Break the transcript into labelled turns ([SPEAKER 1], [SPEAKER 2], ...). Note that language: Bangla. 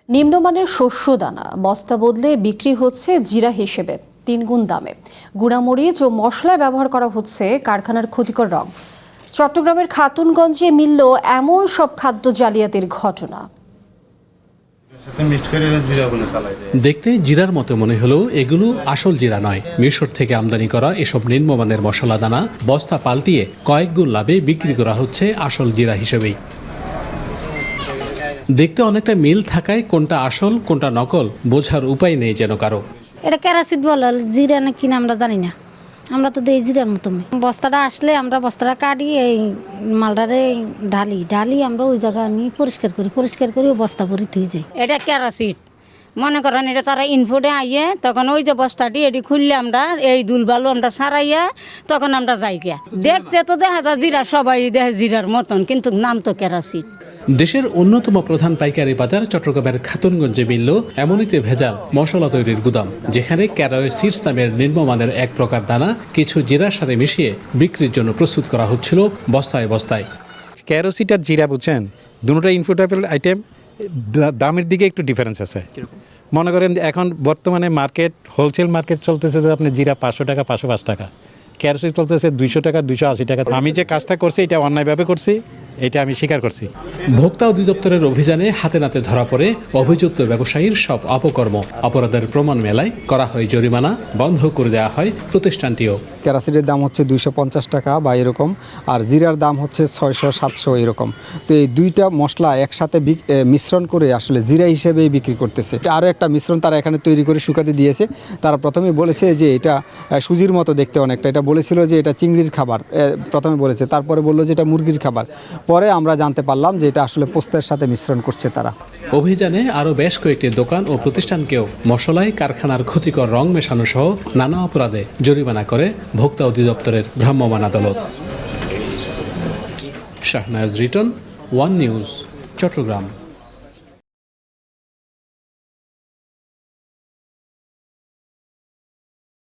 [SPEAKER 1] নিম্নমানের শস্য দানা বস্তা বদলে বিক্রি হচ্ছে জিরা হিসেবে 3 গুণ দামে। গুঁড়ামরিচ ও মশলায় ব্যবহার করা হচ্ছে কারখানার ক্ষতিকর রং। চট্টগ্রামের খাতুনগঞ্জে মিলল এমন সব খাদ্য জালিয়াতির ঘটনা।
[SPEAKER 2] দেখতে জিরার মতো মনে হলেও এগুলো আসল জিরা নয়। মিশর থেকে আমদানি করা এসব নিম্নমানের মশলা দানা বস্তা পাল্টিয়ে কয়েক গুণ লাভে বিক্রি করা হচ্ছে আসল জিরা হিসেবেই। দেখতে অনেকটা মিল থাকায় কোনটা আসল কোনটা নকল বোঝার উপায় নেই যেন কারো।
[SPEAKER 3] এটা ক্যারাসিড বলে, জিরা না কিনা আমরা জানি না। আমরা তো দেই জিরার মতো। বস্তাটা আসলে আমরা বস্তাটা কাটি এই মালটারে ঢালি আমরা ওই জায়গা নিয়ে পরিষ্কার করি ওই বস্তা ভরি ধুয়ে যাই।
[SPEAKER 4] এটা ক্যারাসিড মনে করেন, এটা তারা ইনফোডে আইয়ে তখন ওই যে বস্তাটি এটি খুললে আমরা এই দুলবালু আমরা সারাইয়া তখন আমরা যাই গিয়া দেখতে তো দেখা যায় জিরা, সবাই দেখে জিরার মতন, কিন্তু নাম তো ক্যারাসিড।
[SPEAKER 2] দেশের অন্যতম প্রধান পাইকারি বাজার চট্টগ্রামের খাতুনগঞ্জে মিলল এমন একটি ভেজাল মশলা তৈরির গুদাম, যেখানে ক্যারোয় সিডস নামের নিম্নমানের এক প্রকার দানা কিছু জিরার সাথে মিশিয়ে বিক্রির জন্য প্রস্তুত করা হচ্ছিল বস্তায় বস্তায়।
[SPEAKER 5] ক্যারোসিড আর জিরা বুঝছেন, দুটোটা ইনপুটেবল আইটেম, দামের দিকে একটু ডিফারেন্স আছে। মনে করেন এখন বর্তমানে মার্কেট হোলসেল মার্কেট চলতেছে যে আপনি জিরা 500 টাকা 505 টাকা, ক্যারোসিড চলতেছে 200 টাকা 280 টাকা। আমি যে কাজটা করছি এটা অন্যায়ভাবে করছি, এটা আমি স্বীকার করছি।
[SPEAKER 2] ভোক্তা অধিদপ্তরের অভিযানে হাতে নাতে ধরা পড়ে অভিযুক্ত ব্যবসায়ীর সব অপকর্ম। অপরাধের প্রমাণ মেলায় করা হয় জরিমানা, বন্ধ করে দেওয়া হয় প্রতিষ্ঠানটিও।
[SPEAKER 6] ক্যারাসিডের দাম হচ্ছে 250 টাকা বা এরকম, আর জিরার দাম হচ্ছে 600-700 এরকম। তো এই দুইটা মশলা একসাথে মিশ্রণ করে আসলে জিরা হিসেবেই বিক্রি করতেছে। আরও একটা মিশ্রণ তারা এখানে তৈরি করে শুকাতে দিয়েছে। তারা প্রথমে বলেছে যে এটা সুজির মতো দেখতে অনেকটা, এটা বলেছিল যে এটা চিংড়ির খাবার প্রথমে বলেছে, তারপরে বললো যে এটা মুরগির খাবার। পরে আমরা জানতে পারলাম যে এটা আসলে পোস্তের সাথে মিশ্রণ করছে তারা।
[SPEAKER 2] অভিযানে আরও বেশ কয়েকটি দোকান ও প্রতিষ্ঠানকেও মশলায় কারখানার ক্ষতিকর রং মেশানো সহ নানা অপরাধে জরিমানা করে ভোক্তা অধিদপ্তরের ভ্রাম্যমাণ আদালত। Shahnaz Riton, One News, Chittagong.